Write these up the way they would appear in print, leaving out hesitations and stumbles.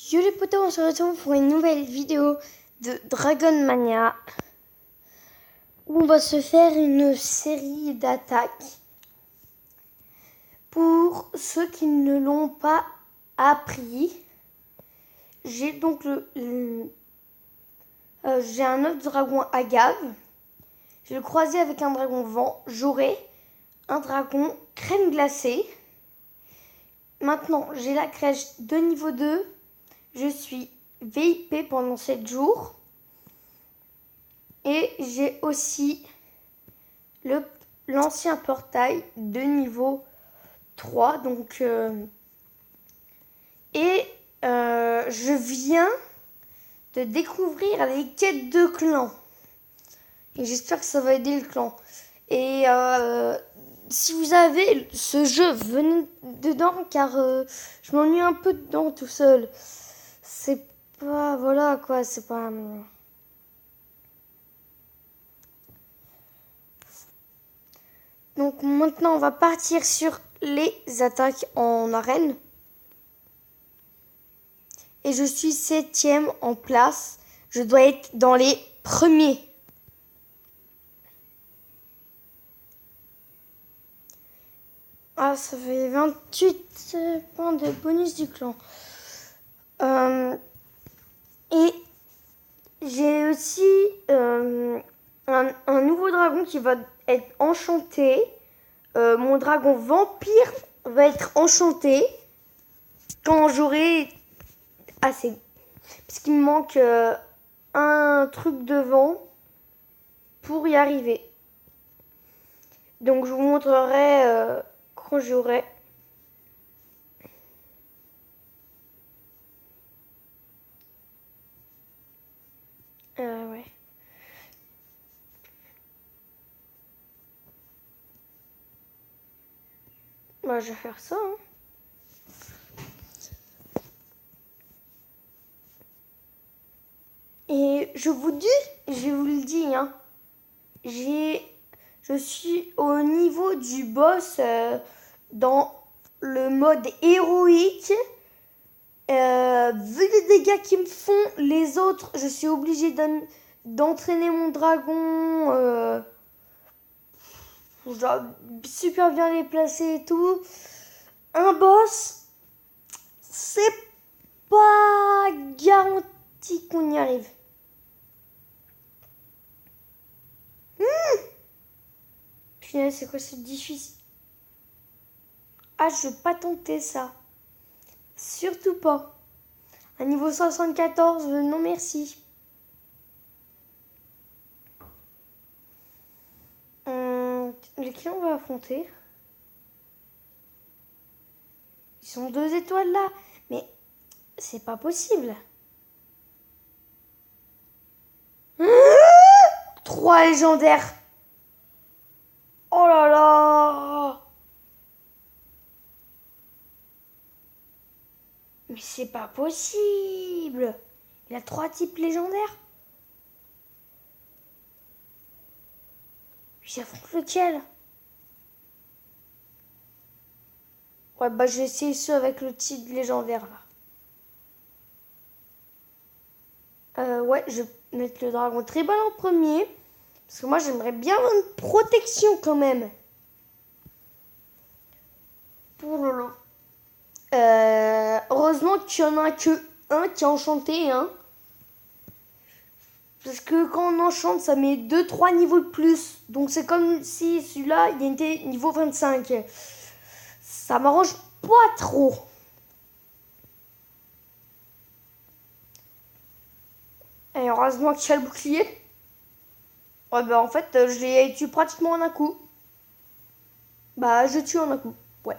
Yo les potos, on se retrouve pour une nouvelle vidéo de Dragon Mania où on va se faire une série d'attaques. Pour ceux qui ne l'ont pas appris, j'ai donc j'ai un autre dragon agave. Je vais le croiser avec un dragon vent. J'aurai un dragon crème glacée. Maintenant, j'ai la crèche de niveau 2. Je suis VIP pendant 7 jours. Et j'ai aussi l'ancien portail de niveau 3. Donc, je viens de découvrir les quêtes de clan. Et j'espère que ça va aider le clan. Et si vous avez ce jeu, venez dedans car je m'ennuie un peu dedans tout seul. C'est pas... Voilà quoi, c'est pas... Donc maintenant on va partir sur les attaques en arène. Et je suis 7e en place. Je dois être dans les premiers. Ah, ça fait 28 points de bonus du clan. Et j'ai aussi un nouveau dragon qui va être enchanté. Mon dragon vampire va être enchanté quand j'aurai assez. Parce qu'il me manque un truc devant pour y arriver. Donc je vous montrerai quand j'aurai. Ouais. Bah, je vais faire ça. Hein. Et je vous vous le dis, hein, je suis au niveau du boss dans le mode héroïque. Vu les dégâts qu'ils me font les autres, je suis obligée d'entraîner mon dragon. Je dois super bien les placer et tout. Un boss, c'est pas garanti qu'on y arrive. Putain, c'est quoi, c'est difficile. Ah, je veux pas tenter ça. Surtout pas. À niveau 74, non merci. Lesquels on va affronter? Ils sont 2 étoiles là. Mais c'est pas possible. 3 légendaires. Oh là là. Mais c'est pas possible. Il a 3 types légendaires. J'affronte lequel? Ouais, bah je vais essayer ceux avec le type légendaire là. Ouais, je vais mettre le dragon tribal en premier. Parce que moi j'aimerais bien avoir une protection quand même. Pour Lolo. Heureusement qu'il y en a que un qui est enchanté, hein. Parce que quand on enchante, ça met 2-3 niveaux de plus. Donc c'est comme si celui-là, il était niveau 25. Ça m'arrange pas trop. Et heureusement qu'il y a le bouclier. Ouais, bah en fait, je l'ai tué pratiquement en un coup. Bah, je tue en un coup. Ouais.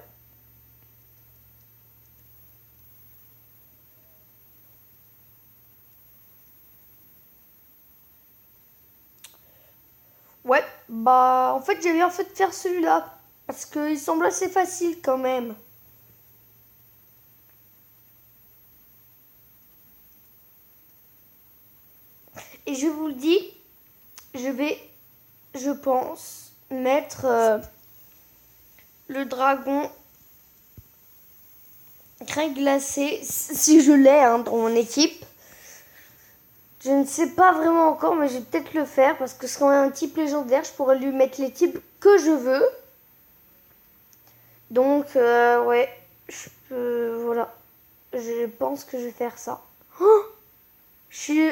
Ouais, bah en fait, j'ai bien fait de faire celui-là. Parce qu'il semble assez facile quand même. Et je vous le dis, je pense, mettre le dragon Crème glacée, si je l'ai dans mon équipe. Je ne sais pas vraiment encore, mais je vais peut-être le faire parce que c'est quand même un type légendaire. Je pourrais lui mettre les types que je veux. Donc, ouais, voilà. Je pense que je vais faire ça. Oh, je suis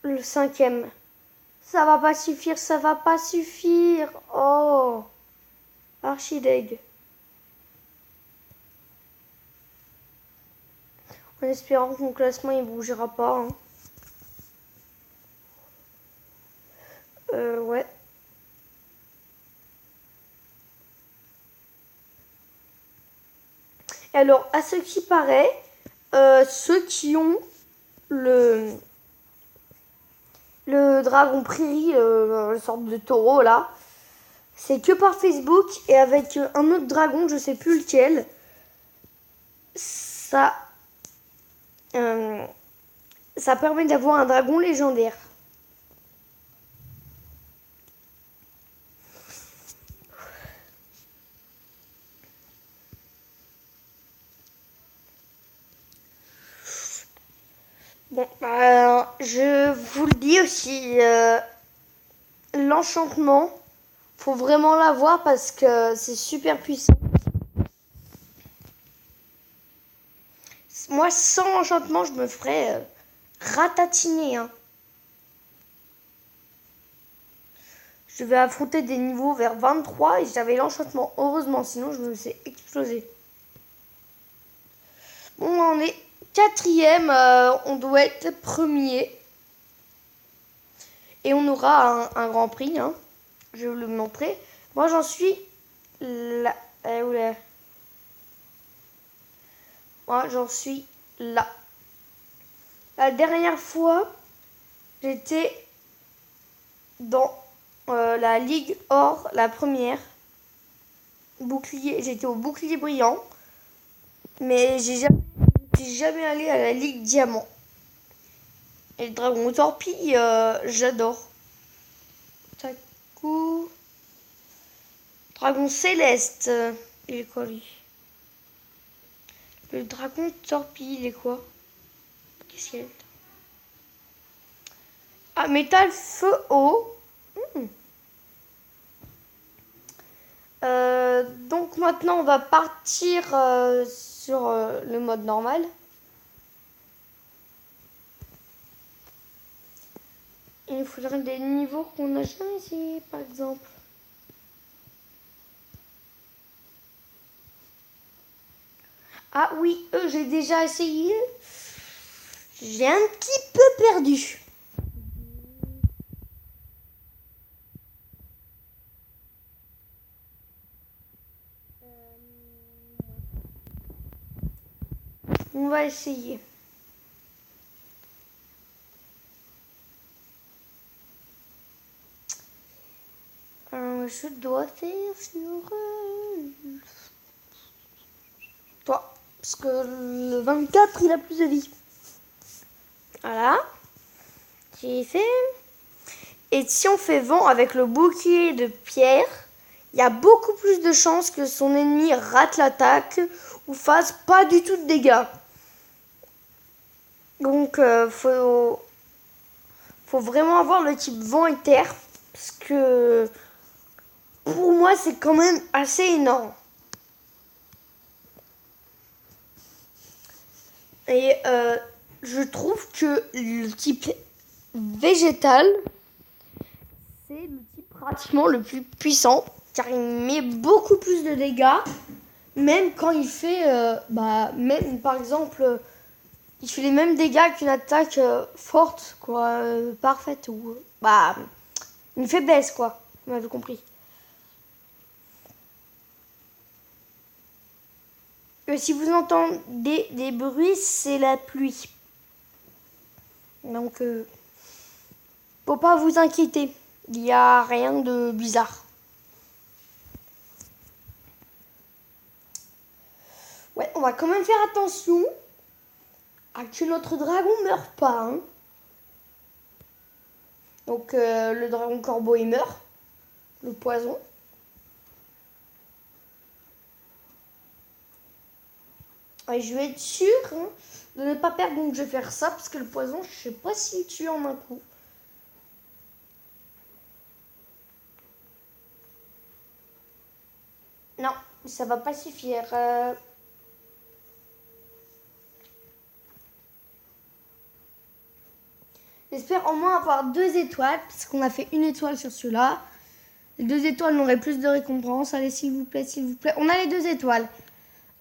le 5e. Ça va pas suffire, ça va pas suffire. Oh, archi deg. En espérant que mon classement il bougera pas. Ouais. Et alors, à ce qui paraît, ceux qui ont le dragon prairie, une sorte de taureau là, c'est que par Facebook et avec un autre dragon, je sais plus lequel. Ça permet d'avoir un dragon légendaire. Bon, je vous le dis aussi, l'enchantement, faut vraiment l'avoir parce que c'est super puissant. Moi, sans enchantement, je me ferais ratatiner. Je vais affronter des niveaux vers 23 et j'avais l'enchantement, heureusement, sinon je me faisais exploser. Bon, on est 4e, on doit être premier. Et on aura un grand prix, je vais vous le montrer. Moi, j'en suis là. Moi, j'en suis là. La dernière fois, j'étais dans la Ligue Or, la première. Bouclier, j'étais au bouclier brillant. Mais j'ai jamais allé à la Ligue Diamant. Et le dragon torpille, j'adore. Tacoup. Dragon céleste. Il est quoi lui? Le dragon torpille, il est quoi? Qu'est-ce qu'il y a? Ah, métal feu eau. Donc maintenant on va partir sur le mode normal. Il nous faudrait des niveaux qu'on n'a jamais essayé, par exemple. Ah oui, j'ai déjà essayé. J'ai un petit peu perdu. On va essayer. Je dois faire sur toi. Parce que le 24, il a plus de vie. Voilà. J'ai fait. Et si on fait vent avec le bouclier de pierre, il y a beaucoup plus de chances que son ennemi rate l'attaque ou fasse pas du tout de dégâts. Donc, faut vraiment avoir le type vent et terre. Parce que pour moi, c'est quand même assez énorme. Et je trouve que le type végétal, c'est le type pratiquement le plus puissant. Car il met beaucoup plus de dégâts. Même quand il fait, même par exemple, il fait les mêmes dégâts qu'une attaque forte, quoi, parfaite ou une faiblesse, quoi. Vous m'avez compris. Si vous entendez des bruits, c'est la pluie. Donc, faut pas vous inquiéter. Il n'y a rien de bizarre. Ouais, on va quand même faire attention à que notre dragon meure pas. Donc, le dragon corbeau, il meurt. Le poison. Et je vais être sûr de ne pas perdre, donc je vais faire ça parce que le poison, je sais pas s'il tue en un coup. Non, ça va pas suffire. J'espère au moins avoir 2 étoiles parce qu'on a fait 1 étoile sur celui-là. Les 2 étoiles n'auraient plus de récompense. Allez, s'il vous plaît, s'il vous plaît. On a les 2 étoiles.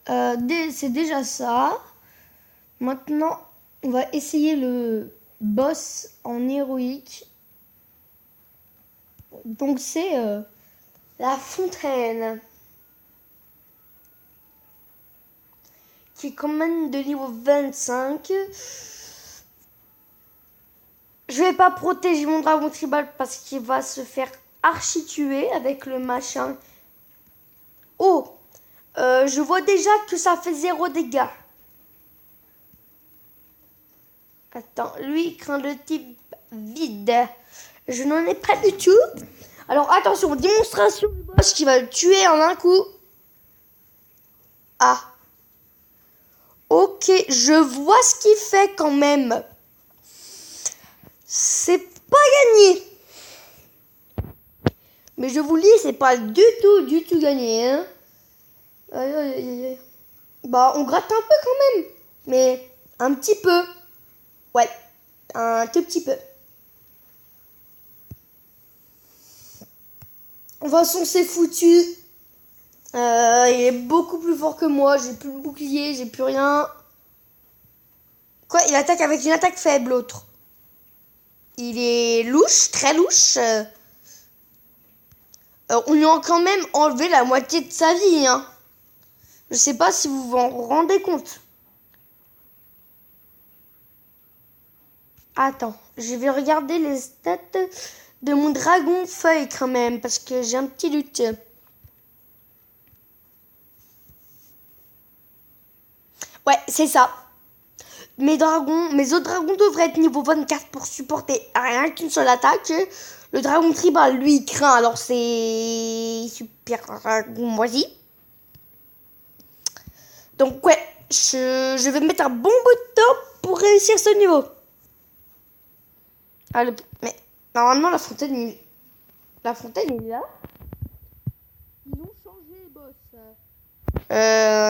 C'est déjà ça. Maintenant, on va essayer le boss en héroïque. Donc c'est la fontaine. Qui est quand même de niveau 25. Je vais pas protéger mon dragon tribal parce qu'il va se faire archi tuer avec le machin. Oh, je vois déjà que ça fait 0 dégâts. Attends, lui il craint le type vide. Je n'en ai pas du tout. Alors attention, démonstration du boss qui va le tuer en un coup. Ah. Ok, je vois ce qu'il fait quand même. C'est pas gagné. Mais je vous le dis, c'est pas du tout gagné. Hein. Bah, on gratte un peu quand même. Mais un petit peu. Ouais, un tout petit peu. De toute façon, c'est foutu. Il est beaucoup plus fort que moi. J'ai plus de bouclier, j'ai plus rien. Quoi, il attaque avec une attaque faible, l'autre. Il est louche, très louche. On lui a quand même enlevé la moitié de sa vie. Hein. Je sais pas si vous vous en rendez compte. Attends, je vais regarder les stats de mon dragon feuille quand même, parce que j'ai un petit doute. Ouais, c'est ça. Mes autres dragons devraient être niveau 24 pour supporter rien qu'une seule attaque. Le dragon tribal, lui, il craint, alors c'est super dragon moisi. Donc ouais, je vais mettre un bon bout de temps pour réussir ce niveau. Ah, mais normalement, la fontaine, il est là. Ils ont changé les boss.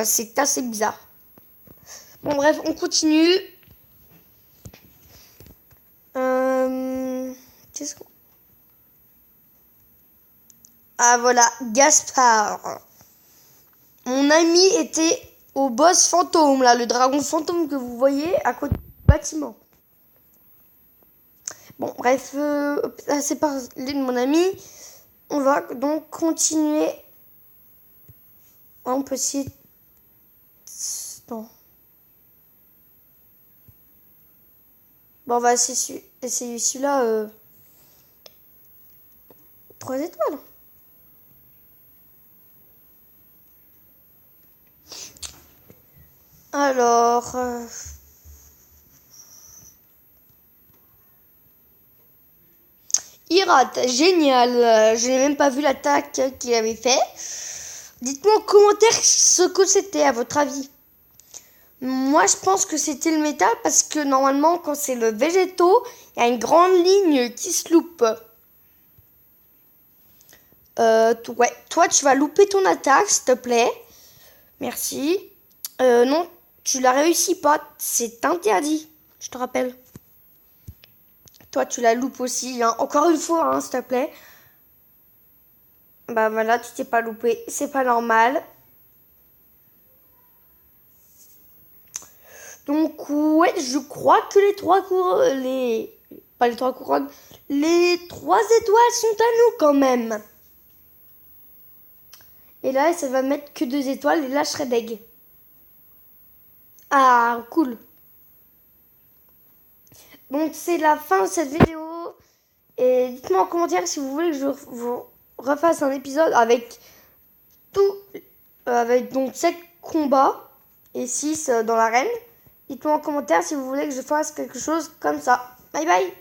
C'est assez bizarre. Bon, bref, on continue. Qu'est-ce qu'on... Ah, voilà, Gaspard. Mon ami était au boss fantôme, là, le dragon fantôme que vous voyez à côté du bâtiment. Bon, bref, c'est parlé de mon ami. On va donc continuer. On peut essayer... Non. Bon, on va essayer celui-là. 3 étoiles. Alors... il rate, génial. Je n'ai même pas vu l'attaque qu'il avait fait. Dites-moi en commentaire ce que c'était à votre avis. Moi, je pense que c'était le métal parce que normalement, quand c'est le végétaux, il y a une grande ligne qui se loupe. Ouais, toi, tu vas louper ton attaque, s'il te plaît. Merci. Non, tu la réussis pas. C'est interdit, je te rappelle. Toi, tu la loupes aussi. Hein. Encore une fois, hein, s'il te plaît. Bah voilà, tu t'es pas loupé. C'est pas normal. Donc, ouais, je crois que les 3 couronnes... Pas les 3 couronnes. Les 3 étoiles sont à nous quand même. Et là, ça va mettre que 2 étoiles. Et là, je serai deg. Ah, cool. Donc, c'est la fin de cette vidéo. Et dites-moi en commentaire si vous voulez que je vous refasse un épisode avec tout... avec donc 7 combats et 6 dans l'arène. Dites-moi en commentaire si vous voulez que je fasse quelque chose comme ça. Bye bye.